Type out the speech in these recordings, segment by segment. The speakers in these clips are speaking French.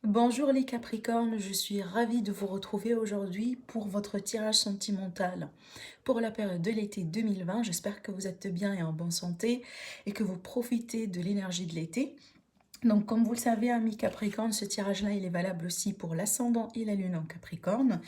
Bonjour les Capricornes, je suis ravie de vous retrouver aujourd'hui pour votre tirage sentimental pour la période de l'été 2020. J'espère que vous êtes bien et en bonne santé et que vous profitez de l'énergie de l'été. Donc, comme vous le savez, amis Capricorne, ce tirage-là, il est valable aussi pour l'ascendant et la lune en Capricorne.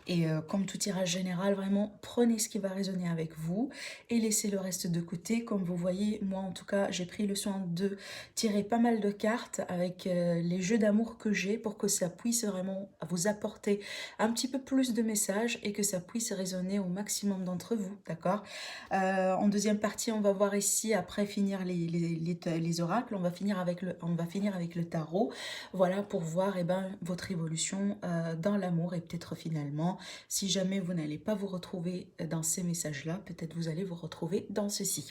Et comme tout tirage général, vraiment, prenez ce qui va résonner avec vous et laissez le reste de côté. Comme vous voyez, moi, en tout cas, j'ai pris le soin de tirer pas mal de cartes avec les jeux d'amour que j'ai pour que ça puisse vraiment vous apporter un petit peu plus de messages et que ça puisse résonner au maximum d'entre vous, d'accord? En deuxième partie, on va voir ici, après finir les oracles, on va finir avec le tarot. Voilà, pour voir votre évolution dans l'amour et peut-être finalement, si jamais vous n'allez pas vous retrouver dans ces messages-là, peut-être vous allez vous retrouver dans ceci.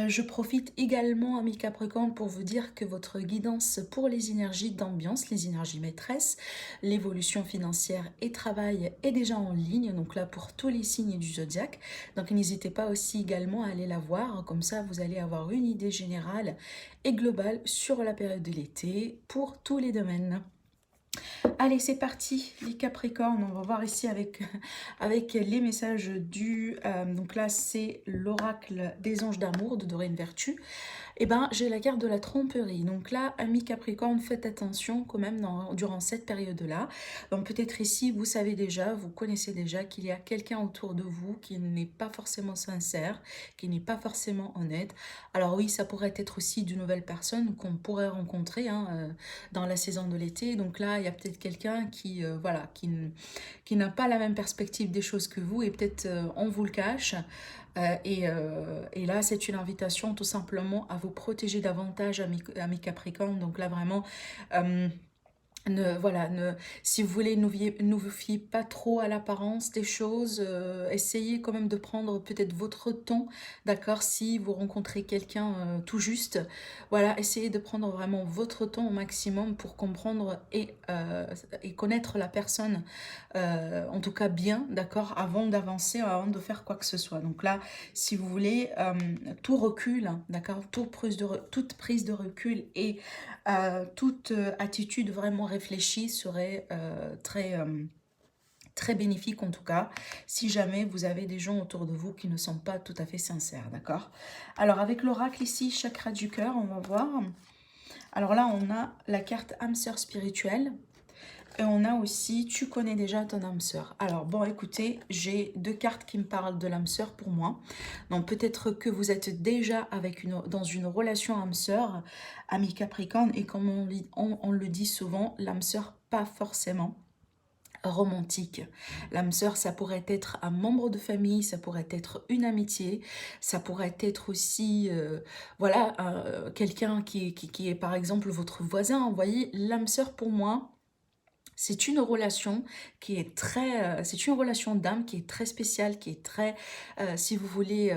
Je profite également, amis Capricorne, pour vous dire que votre guidance pour les énergies d'ambiance, les énergies maîtresses, l'évolution financière et travail est déjà en ligne, donc là pour tous les signes du zodiaque. Donc n'hésitez pas aussi également à aller la voir, comme ça vous allez avoir une idée générale et globale sur la période de l'été pour tous les domaines. Allez, c'est parti, les Capricornes. On va voir ici avec les messages donc là, c'est l'oracle des anges d'amour de Doreen Vertu. J'ai la carte de la tromperie. Donc là, amis Capricorne, faites attention quand même durant cette période-là. Donc peut-être ici, vous savez déjà, vous connaissez déjà qu'il y a quelqu'un autour de vous qui n'est pas forcément sincère, qui n'est pas forcément honnête. Alors oui, ça pourrait être aussi de nouvelles personnes qu'on pourrait rencontrer dans la saison de l'été. Donc là, il y a peut-être quelqu'un voilà, qui n'a pas la même perspective des choses que vous et peut-être on vous le cache. Et là, c'est une invitation tout simplement à vous protéger davantage, amis Capricorne. Donc là, vraiment, euh, voilà, si vous voulez, ne vous fiez pas trop à l'apparence des choses. Essayez quand même de prendre peut-être votre temps, d'accord? Si vous rencontrez quelqu'un tout juste, voilà, essayez de prendre vraiment votre temps au maximum pour comprendre et connaître la personne, en tout cas bien, d'accord? Avant d'avancer, avant de faire quoi que ce soit. Donc là, si vous voulez, tout recul, d'accord? Toute prise de recul et toute attitude vraiment réfléchie serait très bénéfique en tout cas, si jamais vous avez des gens autour de vous qui ne sont pas tout à fait sincères, d'accord? Alors avec l'oracle ici, chakra du cœur, on va voir. Alors là, on a la carte âme sœur spirituelle. Et on a aussi, tu connais déjà ton âme sœur. Alors bon, écoutez, j'ai deux cartes qui me parlent de l'âme sœur pour moi. Donc peut-être que vous êtes déjà dans une relation âme sœur, ami Capricorne, et comme on le dit souvent, l'âme sœur pas forcément romantique. L'âme sœur, ça pourrait être un membre de famille, ça pourrait être une amitié, ça pourrait être aussi, voilà, quelqu'un qui est par exemple votre voisin. Vous voyez, l'âme sœur pour moi, c'est une relation c'est une relation d'âme qui est très spéciale, qui est très, si vous voulez,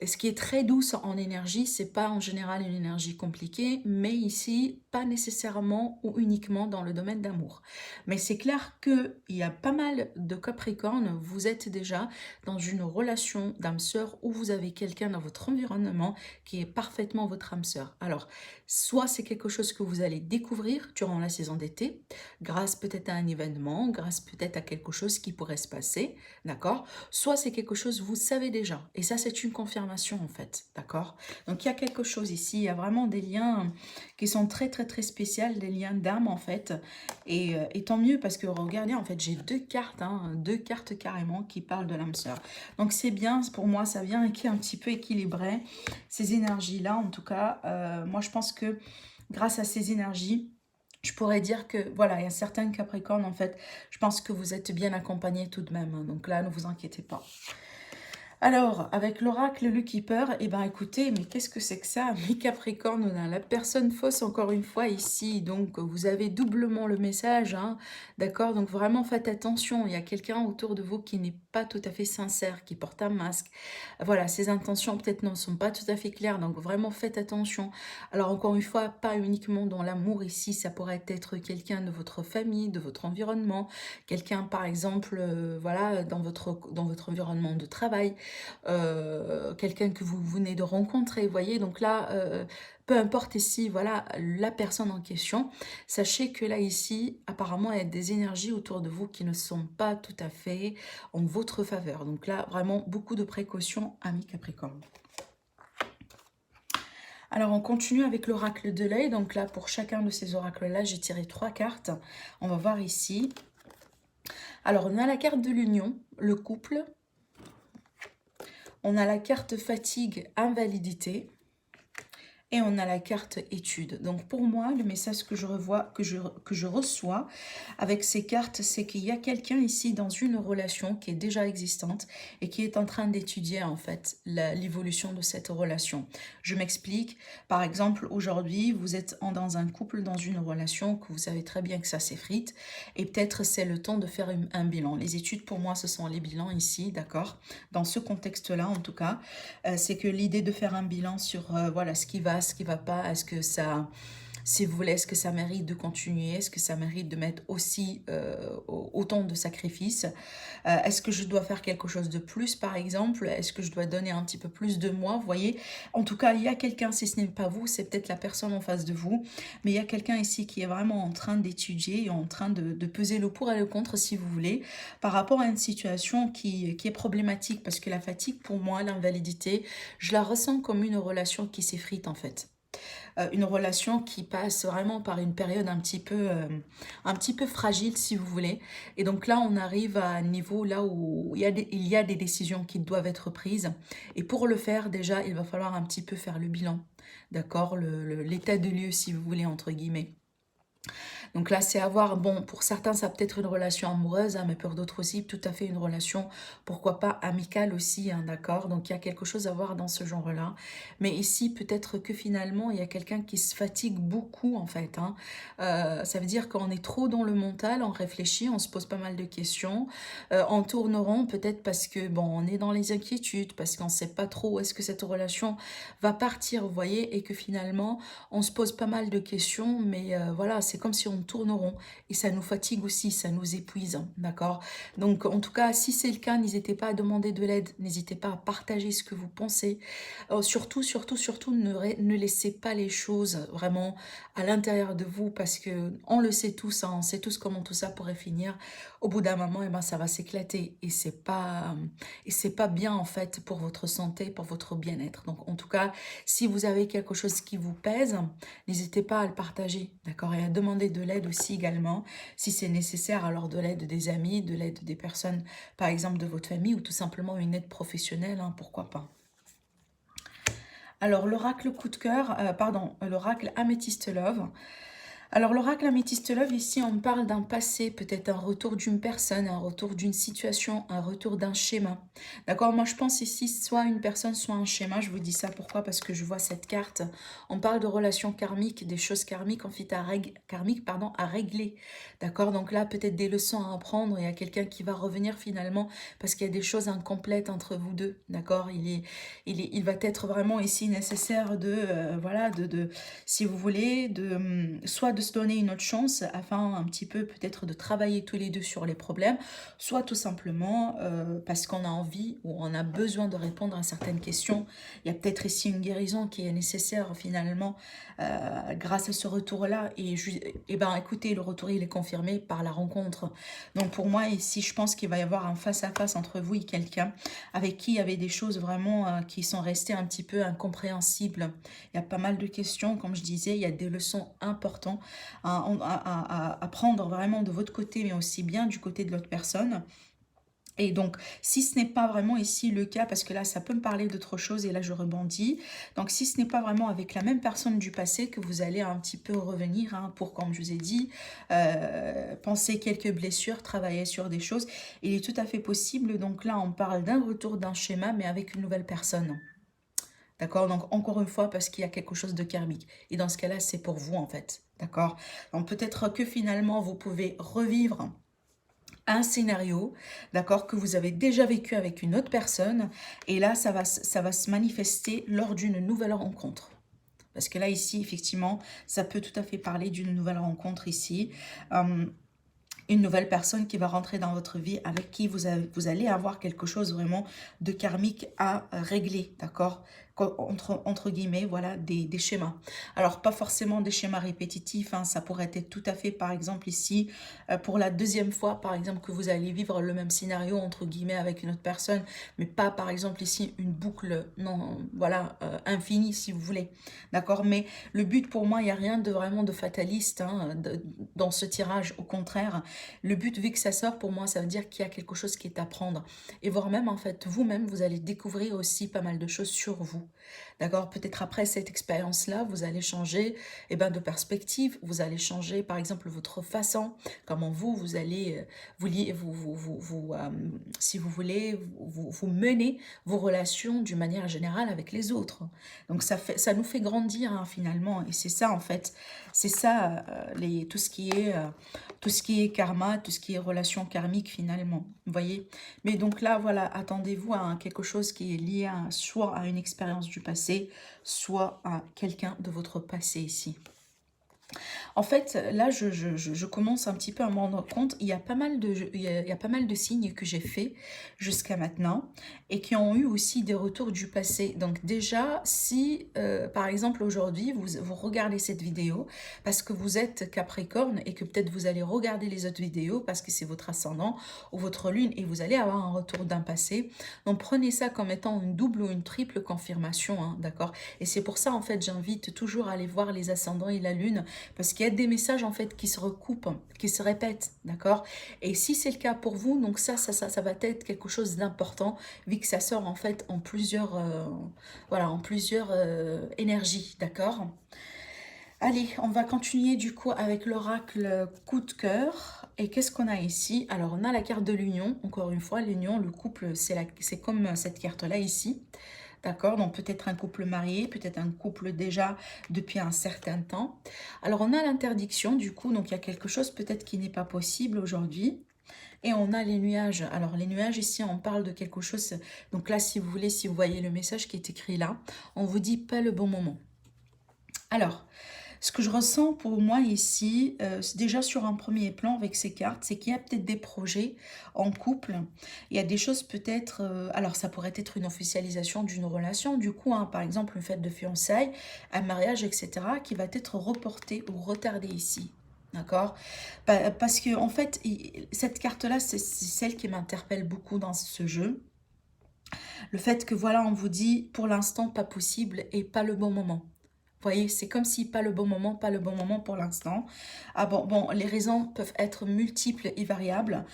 ce qui est très douce en énergie. C'est pas en général une énergie compliquée, mais ici, pas nécessairement ou uniquement dans le domaine d'amour. Mais c'est clair que il y a pas mal de Capricornes, vous êtes déjà dans une relation d'âme sœur où vous avez quelqu'un dans votre environnement qui est parfaitement votre âme sœur. Alors, soit c'est quelque chose que vous allez découvrir durant la saison d'été, grâce peut-être à un événement, grâce peut-être à quelque chose qui pourrait se passer, d'accord? Soit c'est quelque chose que vous savez déjà, et ça c'est une confirmation en fait, d'accord? Donc il y a quelque chose ici, il y a vraiment des liens qui sont très très très spéciaux, des liens d'âme en fait, et tant mieux parce que regardez, en fait j'ai deux cartes carrément qui parlent de l'âme sœur. Donc c'est bien, pour moi ça vient qui est un petit peu équilibrer ces énergies-là, en tout cas, moi je pense que grâce à ces énergies, je pourrais dire que, voilà, il y a certaines Capricornes, en fait, je pense que vous êtes bien accompagnés tout de même, hein. Donc là, ne vous inquiétez pas. Alors, avec l'oracle le Keeper, eh ben écoutez, mais qu'est-ce que c'est que ça? Mes Capricornes, on a la personne fausse encore une fois ici, donc vous avez doublement le message, hein, d'accord? Donc vraiment faites attention, il y a quelqu'un autour de vous qui n'est pas tout à fait sincère, qui porte un masque. Voilà, ses intentions peut-être ne sont pas tout à fait claires, donc vraiment faites attention. Alors encore une fois, pas uniquement dans l'amour ici, ça pourrait être quelqu'un de votre famille, de votre environnement, quelqu'un par exemple, voilà, dans votre environnement de travail, quelqu'un que vous venez de rencontrer, vous voyez. Donc là, peu importe ici, voilà, la personne en question, sachez que là, ici, apparemment, il y a des énergies autour de vous qui ne sont pas tout à fait en votre faveur. Donc là, vraiment, beaucoup de précautions, amis Capricorne. Alors, on continue avec l'oracle de l'œil. Donc là, pour chacun de ces oracles-là, j'ai tiré 3 cartes. On va voir ici. Alors, on a la carte de l'union, le couple. On a la carte fatigue, invalidité. Et on a la carte étude. Donc pour moi, le message que je reçois avec ces cartes, c'est qu'il y a quelqu'un ici dans une relation qui est déjà existante et qui est en train d'étudier en fait l'évolution de cette relation. Je m'explique. Par exemple, aujourd'hui, vous êtes dans un couple, dans une relation que vous savez très bien que ça s'effrite et peut-être c'est le temps de faire un bilan. Les études pour moi, ce sont les bilans ici, d'accord? Dans ce contexte-là, en tout cas, c'est que l'idée de faire un bilan sur voilà ce qui va pas, est-ce que ça, si vous voulez, est-ce que ça mérite de continuer, est-ce que ça mérite de mettre aussi autant de sacrifices, est-ce que je dois faire quelque chose de plus par exemple, est-ce que je dois donner un petit peu plus de moi, vous voyez. En tout cas, il y a quelqu'un, si ce n'est pas vous, c'est peut-être la personne en face de vous, mais il y a quelqu'un ici qui est vraiment en train d'étudier et en train de peser le pour et le contre, si vous voulez, par rapport à une situation qui est problématique, parce que la fatigue, pour moi, l'invalidité, je la ressens comme une relation qui s'effrite en fait. Une relation qui passe vraiment par une période un petit peu fragile, si vous voulez. Et donc là, on arrive à un niveau là où il y a des décisions qui doivent être prises. Et pour le faire, déjà, il va falloir un petit peu faire le bilan, d'accord, l'état de lieu, si vous voulez, entre guillemets. Donc là, c'est avoir, bon, pour certains, ça peut être une relation amoureuse, hein, mais pour d'autres aussi, tout à fait une relation, pourquoi pas amicale aussi, hein, d'accord. Donc il y a quelque chose à voir dans ce genre-là. Mais ici, peut-être que finalement, il y a quelqu'un qui se fatigue beaucoup, en fait. Hein. Ça veut dire qu'on est trop dans le mental, on réfléchit, on se pose pas mal de questions. On tourne rond, peut-être parce que, bon, on est dans les inquiétudes, parce qu'on ne sait pas trop où est-ce que cette relation va partir, vous voyez, et que finalement, on se pose pas mal de questions, mais voilà, c'est comme si on tourne rond et ça nous fatigue aussi, ça nous épuise, hein, d'accord. Donc en tout cas, si c'est le cas, n'hésitez pas à demander de l'aide, n'hésitez pas à partager ce que vous pensez. Surtout, ne laissez pas les choses vraiment à l'intérieur de vous parce que on le sait tous, hein, on sait tous comment tout ça pourrait finir. Au bout d'un moment, eh ben, ça va s'éclater et c'est pas bien en fait pour votre santé, pour votre bien-être. Donc en tout cas, si vous avez quelque chose qui vous pèse, n'hésitez pas à le partager, d'accord, et à demander de l'aide aussi également, si c'est nécessaire, alors de l'aide des amis, de l'aide des personnes, par exemple de votre famille, ou tout simplement une aide professionnelle, hein, pourquoi pas. Alors l'oracle coup de cœur, l'oracle Améthyste Love. Alors l'oracle Améthyste Love, ici on parle d'un passé, peut-être un retour d'une personne, un retour d'une situation, un retour d'un schéma. D'accord, moi je pense ici soit une personne, soit un schéma. Je vous dis ça pourquoi? Parce que je vois cette carte. On parle de relations karmiques, des choses karmiques, en fait à régler. D'accord, donc là peut-être des leçons à apprendre. Il y a quelqu'un qui va revenir finalement parce qu'il y a des choses incomplètes entre vous deux. D'accord, il va être vraiment ici nécessaire voilà, si vous voulez, soit de se donner une autre chance afin un petit peu peut-être de travailler tous les deux sur les problèmes, soit tout simplement parce qu'on a envie ou on a besoin de répondre à certaines questions. Il y a peut-être ici une guérison qui est nécessaire finalement grâce à ce retour-là. Et ben écoutez, le retour il est confirmé par la rencontre. Donc pour moi ici, je pense qu'il va y avoir un face-à-face entre vous et quelqu'un avec qui il y avait des choses vraiment qui sont restées un petit peu incompréhensibles. Il y a pas mal de questions, comme je disais, il y a des leçons importantes à prendre vraiment de votre côté, mais aussi bien du côté de l'autre personne. Et donc, si ce n'est pas vraiment ici le cas, parce que là, ça peut me parler d'autre chose, et là, je rebondis. Donc, si ce n'est pas vraiment avec la même personne du passé que vous allez un petit peu revenir, hein, pour, comme je vous ai dit, penser quelques blessures, travailler sur des choses, il est tout à fait possible. Donc là, on parle d'un retour d'un schéma, mais avec une nouvelle personne. D'accord, donc encore une fois, parce qu'il y a quelque chose de karmique. Et dans ce cas-là, c'est pour vous, en fait. D'accord, donc peut-être que finalement, vous pouvez revivre un scénario, d'accord, que vous avez déjà vécu avec une autre personne. Et là, ça va se manifester lors d'une nouvelle rencontre. Parce que là, ici, effectivement, ça peut tout à fait parler d'une nouvelle rencontre ici. une nouvelle personne qui va rentrer dans votre vie, avec qui vous allez avoir quelque chose vraiment de karmique à régler, d'accord? Entre guillemets, voilà, des schémas. Alors, pas forcément des schémas répétitifs, hein, ça pourrait être tout à fait, par exemple, ici, pour la deuxième fois, par exemple, que vous allez vivre le même scénario, entre guillemets, avec une autre personne, mais pas, par exemple, ici, une boucle, non, voilà, infinie, si vous voulez, d'accord? Mais le but, pour moi, il n'y a rien de vraiment de fataliste, hein, dans ce tirage, au contraire. Le but, vu que ça sort, pour moi, ça veut dire qu'il y a quelque chose qui est à prendre. Et voire même, en fait, vous-même, vous allez découvrir aussi pas mal de choses sur vous. D'accord? Peut-être après cette expérience-là, vous allez changer de perspective, vous allez changer, par exemple, votre façon, comment vous allez, si vous voulez, vous menez vos relations d'une manière générale avec les autres. Donc, ça nous fait grandir, hein, finalement. Et c'est ça, en fait, c'est ça, tout ce qui est karma, tout ce qui est relation karmique finalement, vous voyez. Mais donc là, voilà, attendez-vous à quelque chose qui est lié soit à une expérience du passé, soit à quelqu'un de votre passé ici. En fait, là, je commence un petit peu à me rendre compte, il y a pas mal il y a pas mal de signes que j'ai fait jusqu'à maintenant et qui ont eu aussi des retours du passé. Donc déjà, si par exemple aujourd'hui, vous regardez cette vidéo parce que vous êtes Capricorne et que peut-être vous allez regarder les autres vidéos parce que c'est votre ascendant ou votre lune et vous allez avoir un retour d'un passé. Donc prenez ça comme étant une double ou une triple confirmation, hein, d'accord? Et c'est pour ça, en fait, j'invite toujours à aller voir les ascendants et la lune parce qu'il y a des messages en fait qui se recoupent, qui se répètent, d'accord? Et si c'est le cas pour vous, donc ça va être quelque chose d'important, vu que ça sort en fait en plusieurs, voilà, en plusieurs énergies, d'accord? Allez, on va continuer du coup avec l'oracle coup de cœur. Et qu'est-ce qu'on a ici? Alors, on a la carte de l'union. Encore une fois, l'union, le couple, c'est comme cette carte-là ici. D'accord? Donc, peut-être un couple marié, peut-être un couple déjà depuis un certain temps. Alors, on a l'interdiction, du coup. Donc, il y a quelque chose peut-être qui n'est pas possible aujourd'hui. Et on a les nuages. Alors, les nuages, ici, on parle de quelque chose. Donc là, si vous voulez, si vous voyez le message qui est écrit là, on vous dit pas le bon moment. Alors, ce que je ressens pour moi ici, déjà sur un premier plan avec ces cartes, c'est qu'il y a peut-être des projets en couple. Il y a des choses peut-être, alors ça pourrait être une officialisation d'une relation, du coup, hein, par exemple, une fête de fiançailles, un mariage, etc., qui va être reporté ou retardé ici. D'accord? Parce que, en fait, cette carte-là, c'est celle qui m'interpelle beaucoup dans ce jeu. Le fait que, voilà, on vous dit, pour l'instant, pas possible et pas le bon moment. Vous voyez, c'est comme si pas le bon moment pour l'instant. Ah bon, les raisons peuvent être multiples et variables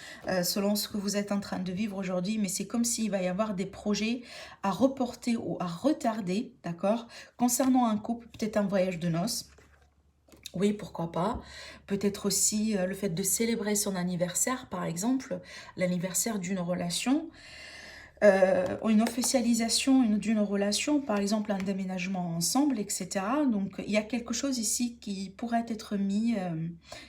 selon ce que vous êtes en train de vivre aujourd'hui, mais c'est comme s'il va y avoir des projets à reporter ou à retarder, d'accord? Concernant un couple, peut-être un voyage de noces. Oui, pourquoi pas. Peut-être aussi le fait de célébrer son anniversaire, par exemple, l'anniversaire d'une relation. Une officialisation d'une relation, par exemple un déménagement ensemble, etc. Donc il y a quelque chose ici qui pourrait être mis,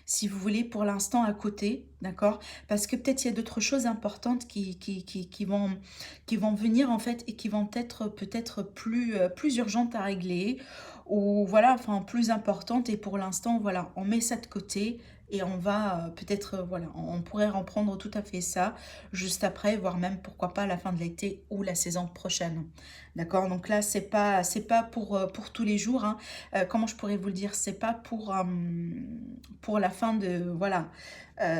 si vous voulez, pour l'instant à côté, d'accord? Parce que peut-être il y a d'autres choses importantes qui vont venir en fait et qui vont être peut-être plus urgentes à régler ou voilà, enfin plus importantes et pour l'instant, voilà, on met ça de côté. Et on va peut-être, voilà, on pourrait reprendre tout à fait ça juste après, voire même pourquoi pas à la fin de l'été ou la saison prochaine. D'accord? Donc là, c'est pas pour tous les jours, hein. Comment je pourrais vous le dire? C'est pas pour la fin de... Voilà.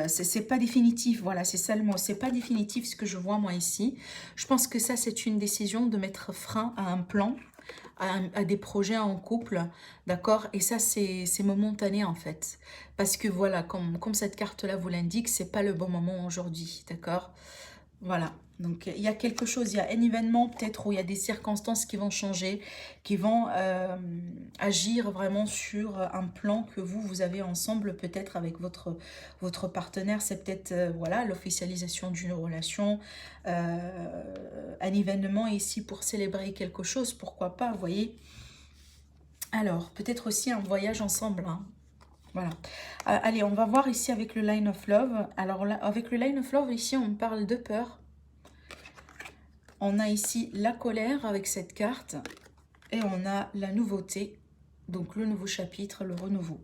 C'est pas définitif, voilà, c'est ça le mot. C'est pas définitif ce que je vois moi ici. Je pense que ça, c'est une décision de mettre frein à un plan, à des projets en couple, d'accord? Et ça, c'est momentané en fait. Parce que voilà, comme cette carte-là vous l'indique, c'est pas le bon moment aujourd'hui, d'accord? Voilà, donc il y a quelque chose, il y a un événement peut-être où il y a des circonstances qui vont changer, qui vont agir vraiment sur un plan que vous avez ensemble peut-être avec votre partenaire. C'est peut-être voilà, l'officialisation d'une relation, un événement ici pour célébrer quelque chose, pourquoi pas, vous voyez. Alors, peut-être aussi un voyage ensemble, hein. Voilà. Allez, on va voir ici avec le Line of Love. Alors là, avec le Line of Love, ici, on parle de peur. On a ici la colère avec cette carte et on a la nouveauté, donc le nouveau chapitre, le renouveau.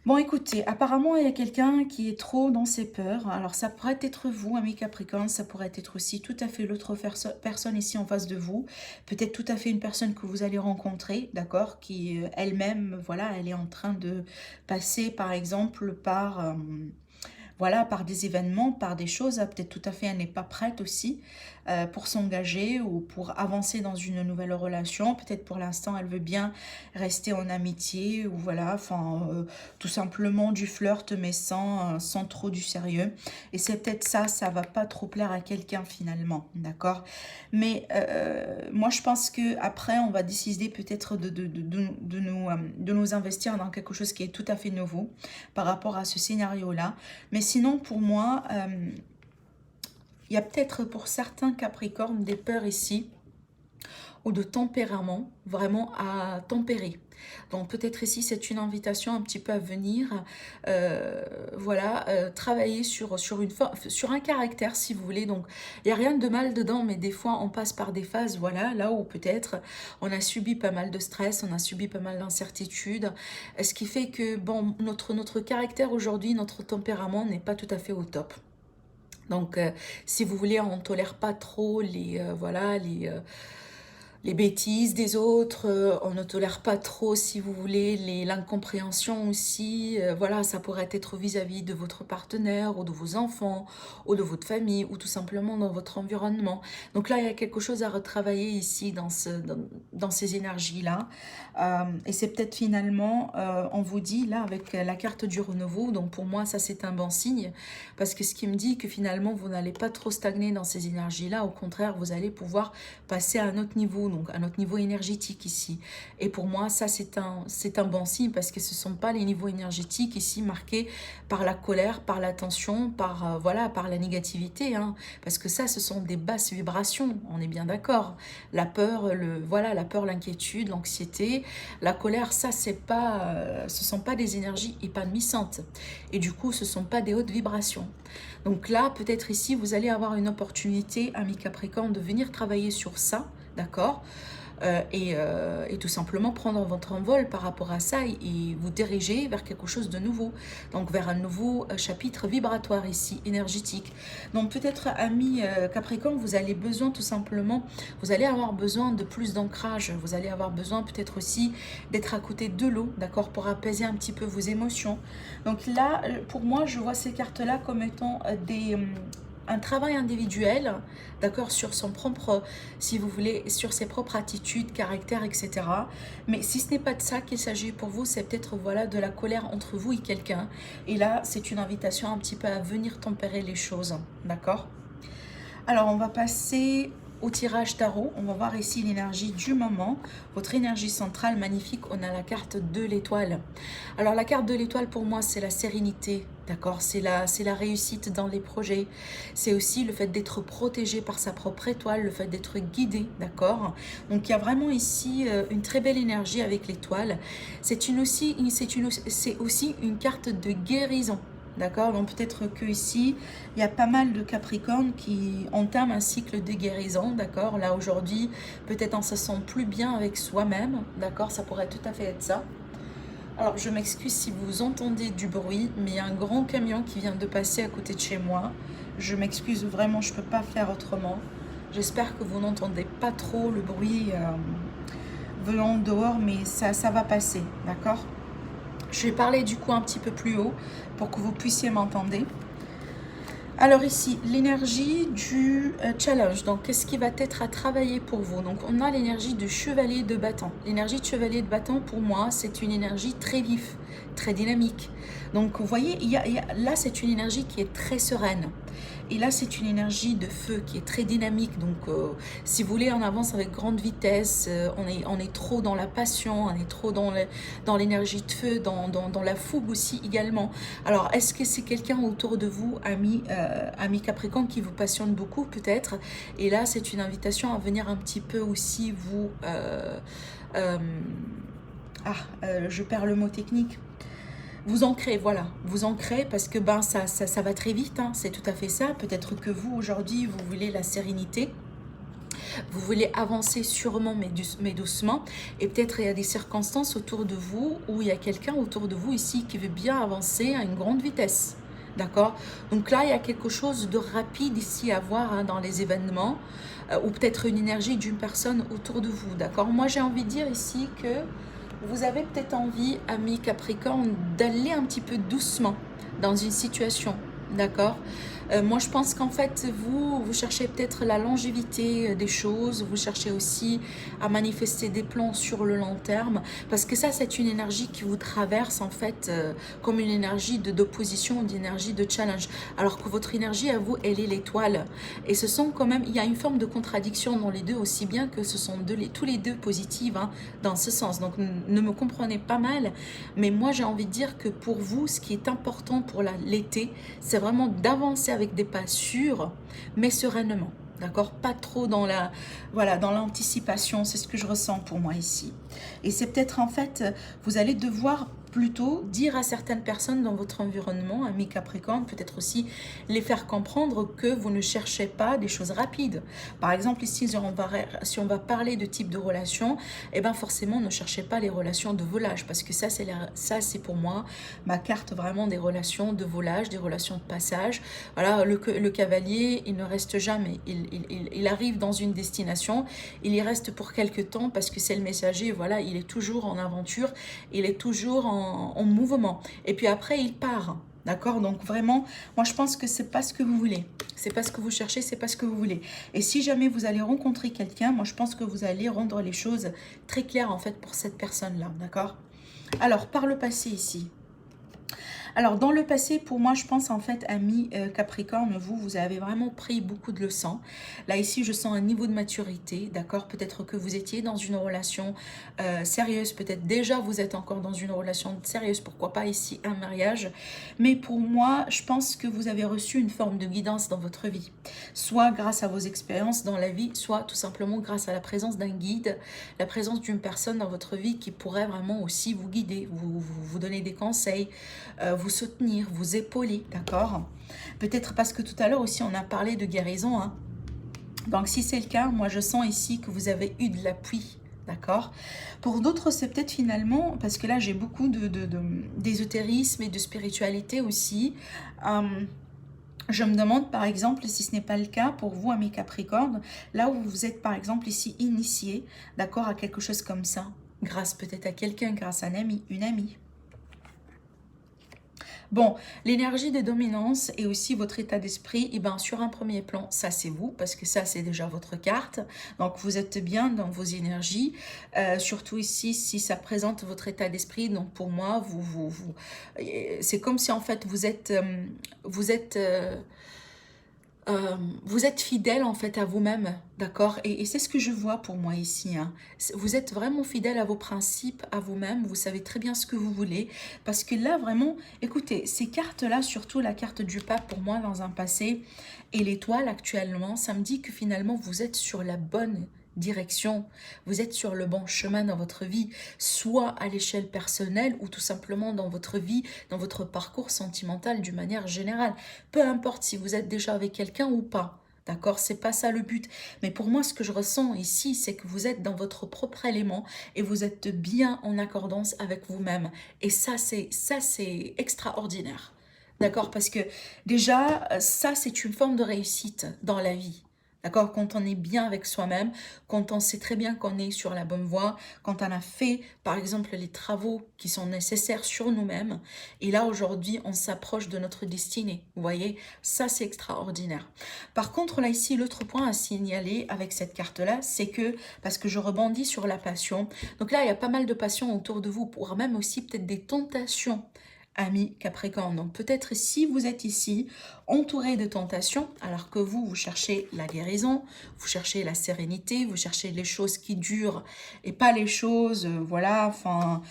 Bon, écoutez, apparemment, il y a quelqu'un qui est trop dans ses peurs. Alors, ça pourrait être vous, ami Capricorne, ça pourrait être aussi tout à fait l'autre personne ici en face de vous. Peut-être tout à fait une personne que vous allez rencontrer, d'accord, qui elle-même, voilà, elle est en train de passer, par exemple, par... voilà, par des événements, par des choses, peut-être tout à fait, elle n'est pas prête aussi pour s'engager ou pour avancer dans une nouvelle relation. Peut-être pour l'instant, elle veut bien rester en amitié ou voilà, enfin, tout simplement du flirt, mais sans trop du sérieux. Et c'est peut-être ça, ça va pas trop plaire à quelqu'un finalement, d'accord? Mais moi, je pense que après, on va décider peut-être de nous investir dans quelque chose qui est tout à fait nouveau par rapport à ce scénario-là. Mais sinon, pour moi, il y a peut-être pour certains Capricornes des peurs ici ou de tempérament vraiment à tempérer. Donc peut-être ici c'est une invitation un petit peu à venir, voilà, travailler sur un caractère si vous voulez. Donc il n'y a rien de mal dedans, mais des fois on passe par des phases, voilà, là où peut-être on a subi pas mal de stress, on a subi pas mal d'incertitudes, ce qui fait que bon, notre caractère aujourd'hui, notre tempérament n'est pas tout à fait au top. Donc, si vous voulez, on ne tolère pas trop voilà, les bêtises des autres, on ne tolère pas trop, si vous voulez, l'incompréhension aussi. Voilà, ça pourrait être vis-à-vis de votre partenaire ou de vos enfants ou de votre famille ou tout simplement dans votre environnement. Donc là, il y a quelque chose à retravailler ici dans ces énergies-là. Et c'est peut-être finalement, on vous dit là avec la carte du renouveau, donc pour moi, ça c'est un bon signe parce que ce qui me dit que finalement, vous n'allez pas trop stagner dans ces énergies-là. Au contraire, vous allez pouvoir passer à un autre niveau, donc à notre niveau énergétique ici. Et pour moi, ça c'est un bon signe parce que ce ne sont pas les niveaux énergétiques ici marqués par la colère, par la tension, par, voilà, par la négativité, hein, parce que ça, ce sont des basses vibrations, on est bien d'accord. La peur, voilà, la peur, l'inquiétude, l'anxiété, la colère, ça c'est pas, ce sont pas des énergies épanouissantes. Et du coup, ce sont pas des hautes vibrations. Donc là, peut-être ici, vous allez avoir une opportunité, ami Capricorne, de venir travailler sur ça, d'accord, et tout simplement prendre votre envol par rapport à ça et vous diriger vers quelque chose de nouveau, donc vers un nouveau chapitre vibratoire ici, énergétique. Donc peut-être, ami Capricorne, vous allez besoin tout simplement, vous allez avoir besoin de plus d'ancrage, vous allez avoir besoin peut-être aussi d'être à côté de l'eau, d'accord, pour apaiser un petit peu vos émotions. Donc là, pour moi, je vois ces cartes-là comme étant un travail individuel, d'accord, sur son propre, si vous voulez, sur ses propres attitudes, caractères, etc. Mais si ce n'est pas de ça qu'il s'agit pour vous, c'est peut-être, voilà, de la colère entre vous et quelqu'un. Et là, c'est une invitation un petit peu à venir tempérer les choses, d'accord? Alors, on va passer au tirage tarot. On va voir ici l'énergie du moment. Votre énergie centrale, magnifique. On a la carte de l'étoile. Alors, la carte de l'étoile, pour moi, c'est la sérénité. D'accord, c'est la réussite dans les projets. C'est aussi le fait d'être protégé par sa propre étoile, le fait d'être guidé, d'accord. Donc il y a vraiment ici une très belle énergie avec l'étoile. C'est aussi une carte de guérison. D'accord, donc peut-être que ici, il y a pas mal de Capricornes qui entament un cycle de guérison, d'accord. Là aujourd'hui, peut-être on se sent plus bien avec soi-même, d'accord, ça pourrait tout à fait être ça. Alors je m'excuse si vous entendez du bruit, mais il y a un grand camion qui vient de passer à côté de chez moi. Je m'excuse vraiment, je ne peux pas faire autrement. J'espère que vous n'entendez pas trop le bruit venant dehors, mais ça va passer, d'accord. Je vais parler du coup un petit peu plus haut pour que vous puissiez m'entendre. Alors ici, l'énergie du challenge. Donc, qu'est-ce qui va être à travailler pour vous? Donc, on a l'énergie de chevalier de bâton. L'énergie de chevalier de bâton, pour moi, c'est une énergie très vive, très dynamique. Donc, vous voyez, là, c'est une énergie qui est très sereine. Et là, c'est une énergie de feu qui est très dynamique. Donc, si vous voulez, on avance avec grande vitesse. On est trop dans la passion, on est trop dans l'énergie de feu, dans la fougue aussi également. Alors, est-ce que c'est quelqu'un autour de vous, ami Capricorne, qui vous passionne beaucoup peut-être? Et là, c'est une invitation à venir un petit peu aussi vous... je perds le mot technique. Vous ancrez, voilà, vous ancrez parce que ben, ça va très vite, hein, c'est tout à fait ça. Peut-être que vous, aujourd'hui, vous voulez la sérénité. Vous voulez avancer sûrement mais doucement. Et peut-être il y a des circonstances autour de vous où il y a quelqu'un autour de vous ici qui veut bien avancer à une grande vitesse. D'accord? Donc là, il y a quelque chose de rapide ici à voir hein, dans les événements ou peut-être une énergie d'une personne autour de vous. D'accord? Moi, j'ai envie de dire ici que vous avez peut-être envie, ami Capricorne, d'aller un petit peu doucement dans une situation. D'accord? Moi, je pense qu'en fait, vous cherchez peut-être la longévité des choses, vous cherchez aussi à manifester des plans sur le long terme, parce que ça, c'est une énergie qui vous traverse, en fait, comme une énergie d'opposition, d'énergie de challenge, alors que votre énergie, à vous, elle est l'étoile. Et ce sont quand même, il y a une forme de contradiction dans les deux, aussi bien que ce sont tous les deux positives, hein, dans ce sens. Donc, ne me comprenez pas mal, mais moi, j'ai envie de dire que pour vous, ce qui est important pour l'été, c'est vraiment d'avancer avec des pas sûrs, mais sereinement. D'accord? Pas trop dans la, voilà, dans l'anticipation. C'est ce que je ressens pour moi ici. Et c'est peut-être en fait, vous allez devoir plutôt dire à certaines personnes dans votre environnement, amis Capricorne, peut-être aussi les faire comprendre que vous ne cherchez pas des choses rapides. Par exemple, ici, si on va parler de type de relation, eh ben forcément, ne cherchez pas les relations de volage, parce que ça, c'est pour moi ma carte vraiment des relations de volage, des relations de passage. Voilà, le cavalier, il ne reste jamais. Il arrive dans une destination, il y reste pour quelque temps parce que c'est le messager, voilà, il est toujours en aventure, il est toujours en mouvement. Et puis après, il part. D'accord? Donc vraiment, moi je pense que c'est pas ce que vous voulez. C'est pas ce que vous cherchez, c'est pas ce que vous voulez. Et si jamais vous allez rencontrer quelqu'un, moi je pense que vous allez rendre les choses très claires en fait pour cette personne-là. D'accord? Alors, par le passé ici. Alors, dans le passé, pour moi, je pense en fait, ami Capricorne, vous avez vraiment pris beaucoup de leçons. Là, ici, je sens un niveau de maturité, d'accord? Peut-être que vous étiez dans une relation sérieuse, peut-être déjà vous êtes encore dans une relation sérieuse, pourquoi pas ici un mariage. Mais pour moi, je pense que vous avez reçu une forme de guidance dans votre vie. Soit grâce à vos expériences dans la vie, soit tout simplement grâce à la présence d'un guide, la présence d'une personne dans votre vie qui pourrait vraiment aussi vous guider, vous donner des conseils, vous soutenir, vous épauler, d'accord? Peut-être parce que tout à l'heure aussi on a parlé de guérison, hein. Donc si c'est le cas, moi je sens ici que vous avez eu de l'appui, d'accord? Pour d'autres, c'est peut-être finalement, parce que là j'ai beaucoup d'ésotérisme et de spiritualité aussi. Je me demande par exemple si ce n'est pas le cas pour vous, amis Capricorne, là où vous êtes par exemple ici initié, d'accord, à quelque chose comme ça, grâce peut-être à quelqu'un, grâce à un ami, une amie. Bon, l'énergie de dominance et aussi votre état d'esprit, et ben sur un premier plan, ça c'est vous, parce que ça c'est déjà votre carte. Donc vous êtes bien dans vos énergies, surtout ici si ça présente votre état d'esprit. Donc pour moi, c'est comme si en fait vous êtes vous êtes fidèle en fait à vous-même, d'accord? Et c'est ce que je vois pour moi ici, hein. Vous êtes vraiment fidèle à vos principes, à vous-même, vous savez très bien ce que vous voulez. Parce que là, vraiment, écoutez, ces cartes-là, surtout la carte du pape pour moi dans un passé, et l'étoile actuellement, ça me dit que finalement, vous êtes sur la bonne direction, vous êtes sur le bon chemin dans votre vie, soit à l'échelle personnelle ou tout simplement dans votre vie, dans votre parcours sentimental d'une manière générale. Peu importe si vous êtes déjà avec quelqu'un ou pas. D'accord, c'est pas ça le but. Mais pour moi, ce que je ressens ici, c'est que vous êtes dans votre propre élément et vous êtes bien en accordance avec vous-même. Et ça, c'est extraordinaire. D'accord, parce que déjà, ça, c'est une forme de réussite dans la vie. D'accord, quand on est bien avec soi-même, quand on sait très bien qu'on est sur la bonne voie, quand on a fait, par exemple, les travaux qui sont nécessaires sur nous-mêmes, et là, aujourd'hui, on s'approche de notre destinée. Vous voyez, ça, c'est extraordinaire. Par contre, là, ici, l'autre point à signaler avec cette carte-là, c'est que, parce que je rebondis sur la passion, donc là, il y a pas mal de passion autour de vous, pour même aussi peut-être des tentations, amis Capricorne. Donc peut-être si vous êtes ici, entouré de tentations, alors que vous cherchez la guérison, vous cherchez la sérénité, vous cherchez les choses qui durent et pas les choses, voilà, enfin,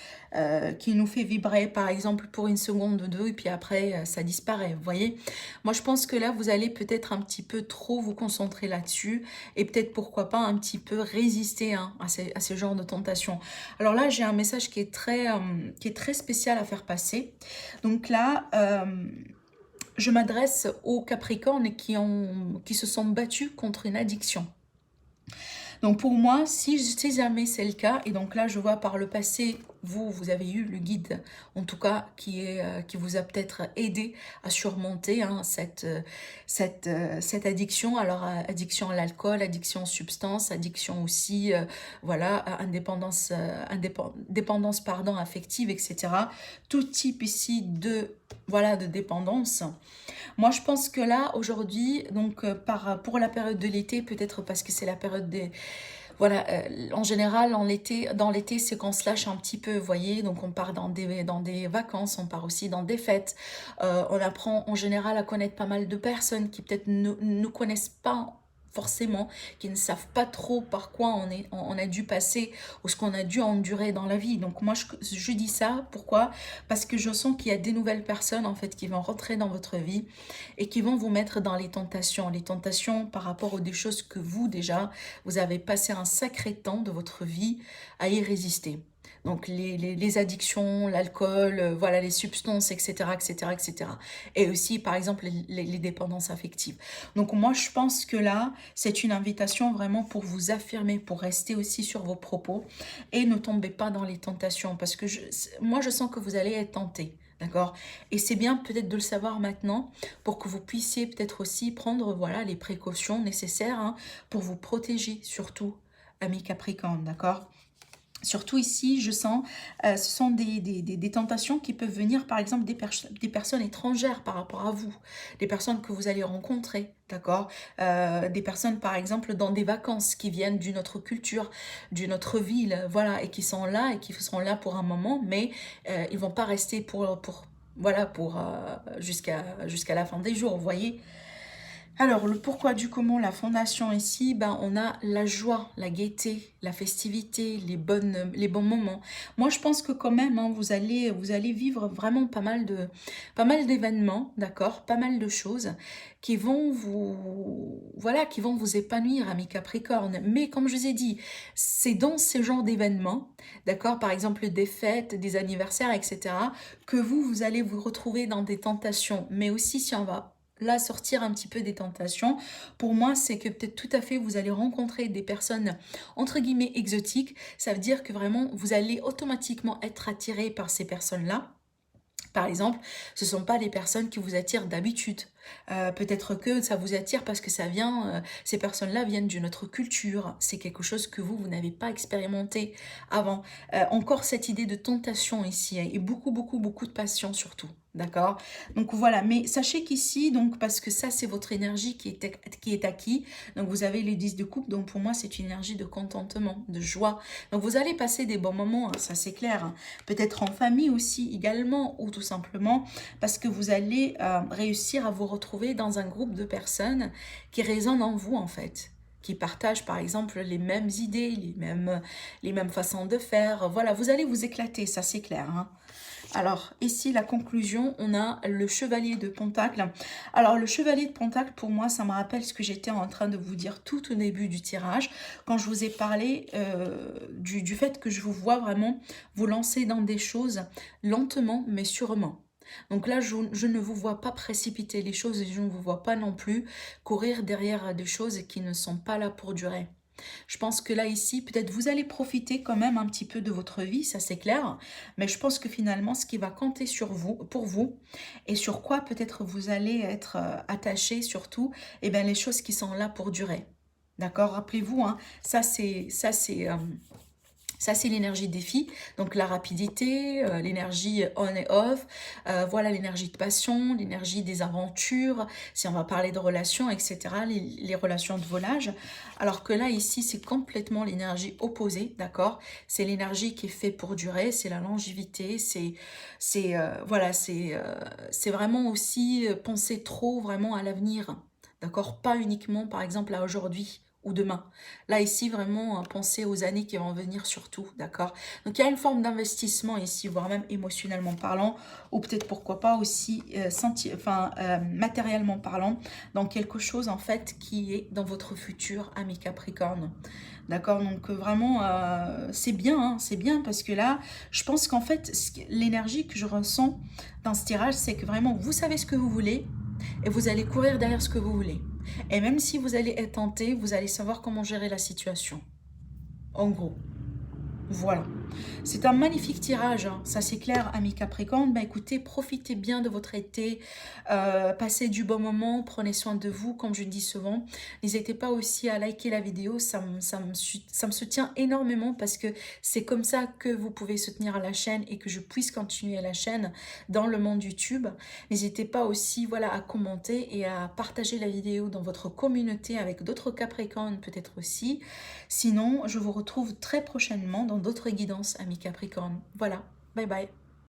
qui nous fait vibrer, par exemple, pour une seconde ou deux, et puis après, ça disparaît, vous voyez. Moi, je pense que là, vous allez peut-être un petit peu trop vous concentrer là-dessus, et peut-être, pourquoi pas, un petit peu résister hein, à ces genres de tentations. Alors là, j'ai un message qui est très spécial à faire passer. Donc là, je m'adresse aux Capricornes qui se sont battus contre une addiction. Donc pour moi, si jamais c'est le cas, et donc là je vois par le passé, vous avez eu le guide, en tout cas, qui vous a peut-être aidé à surmonter hein, cette addiction. Alors addiction à l'alcool, addiction aux substances, addiction aussi, voilà, à indépendance, dépendance pardon, affective, etc. Tout type ici de, voilà, de dépendance. Moi, je pense que là, aujourd'hui, donc pour la période de l'été, peut-être parce que c'est la période des, voilà, en général, dans l'été, c'est qu'on se lâche un petit peu, vous voyez, donc on part dans des vacances, on part aussi dans des fêtes. On apprend en général à connaître pas mal de personnes qui peut-être ne connaissent pas forcément, qui ne savent pas trop par quoi on a dû passer ou ce qu'on a dû endurer dans la vie. Donc moi, je dis ça, pourquoi? Parce que je sens qu'il y a des nouvelles personnes, en fait, qui vont rentrer dans votre vie et qui vont vous mettre dans les tentations par rapport aux des choses que vous, déjà, vous avez passé un sacré temps de votre vie à y résister. Donc les addictions, l'alcool, voilà, les substances, etc., etc., etc. Et aussi, par exemple, les dépendances affectives. Donc moi, je pense que là, c'est une invitation vraiment pour vous affirmer, pour rester aussi sur vos propos et ne tombez pas dans les tentations parce que moi, je sens que vous allez être tenté. D'accord? Et c'est bien peut-être de le savoir maintenant pour que vous puissiez peut-être aussi prendre voilà, les précautions nécessaires hein, pour vous protéger, surtout, amis Capricorne, d'accord? Surtout ici, je sens, ce sont des tentations qui peuvent venir, par exemple, des personnes étrangères par rapport à vous, des personnes que vous allez rencontrer, d'accord? Des personnes, par exemple, dans des vacances qui viennent d'une autre culture, d'une autre ville, voilà, et qui seront là pour un moment, mais ils vont pas rester voilà, jusqu'à la fin des jours, vous voyez? Alors, le pourquoi du comment, la fondation ici, ben, on a la joie, la gaieté, la festivité, les bons moments. Moi, je pense que quand même, hein, vous allez vivre vraiment pas mal d'événements, d'accord, pas mal de choses qui vont voilà, qui vont vous épanouir, amis Capricorne. Mais comme je vous ai dit, c'est dans ce genre d'événements, d'accord, par exemple des fêtes, des anniversaires, etc., que vous allez vous retrouver dans des tentations. Mais aussi, si on va là sortir un petit peu des tentations, pour moi c'est que peut-être tout à fait vous allez rencontrer des personnes entre guillemets exotiques, ça veut dire que vraiment vous allez automatiquement être attiré par ces personnes-là. Par exemple, ce ne sont pas les personnes qui vous attirent d'habitude. Peut-être que ça vous attire parce que ces personnes-là viennent d'une autre culture. C'est quelque chose que vous n'avez pas expérimenté avant. Encore cette idée de tentation ici, hein, et beaucoup, beaucoup, beaucoup de passion surtout. D'accord? Donc voilà, mais sachez qu'ici, donc parce que ça c'est votre énergie qui est acquis, donc vous avez les 10 de coupe, donc pour moi c'est une énergie de contentement, de joie. Donc vous allez passer des bons moments, hein, ça c'est clair, hein. Peut-être en famille aussi également, ou tout simplement parce que vous allez réussir à vous retrouver dans un groupe de personnes qui résonnent en vous en fait, qui partagent par exemple les mêmes idées, les mêmes façons de faire. Voilà, vous allez vous éclater, ça c'est clair, hein. Alors, ici, la conclusion, on a le chevalier de Pentacle. Alors, le chevalier de Pentacle, pour moi, ça me rappelle ce que j'étais en train de vous dire tout au début du tirage, quand je vous ai parlé du fait que je vous vois vraiment vous lancer dans des choses lentement, mais sûrement. Donc là, je ne vous vois pas précipiter les choses et je ne vous vois pas non plus courir derrière des choses qui ne sont pas là pour durer. Je pense que là, ici, peut-être vous allez profiter quand même un petit peu de votre vie, ça c'est clair. Mais je pense que finalement, ce qui va compter sur vous, pour vous, et sur quoi peut-être vous allez être attaché surtout, eh bien les choses qui sont là pour durer. D'accord? Rappelez-vous, hein, ça, c'est l'énergie défi, donc la rapidité, l'énergie on et off, voilà l'énergie de passion, l'énergie des aventures, si on va parler de relations, etc., les relations de volage. Alors que là, ici, c'est complètement l'énergie opposée, d'accord? C'est l'énergie qui est faite pour durer, c'est la longévité, voilà, c'est vraiment aussi penser trop vraiment à l'avenir, d'accord? Pas uniquement, par exemple, à aujourd'hui ou demain. Là, ici, vraiment, penser aux années qui vont venir surtout, d'accord? Donc, il y a une forme d'investissement ici, voire même émotionnellement parlant, ou peut-être, pourquoi pas, aussi matériellement parlant, dans quelque chose, en fait, qui est dans votre futur, ami Capricorne. D'accord? Donc, vraiment, c'est bien, hein, c'est bien, parce que là, je pense qu'en fait, l'énergie que je ressens dans ce tirage, c'est que vraiment, vous savez ce que vous voulez, et vous allez courir derrière ce que vous voulez. Et même si vous allez être tenté, vous allez savoir comment gérer la situation. En gros, voilà. C'est un magnifique tirage, hein. Ça c'est clair, amis Capricorne. Bah écoutez, profitez bien de votre été, passez du bon moment, prenez soin de vous, comme je dis souvent. N'hésitez pas aussi à liker la vidéo, ça me soutient énormément parce que c'est comme ça que vous pouvez soutenir la chaîne et que je puisse continuer la chaîne dans le monde YouTube. N'hésitez pas aussi voilà, à commenter et à partager la vidéo dans votre communauté avec d'autres Capricornes peut-être aussi. Sinon, je vous retrouve très prochainement dans d'autres guidances, amis Capricorne. Voilà, bye bye.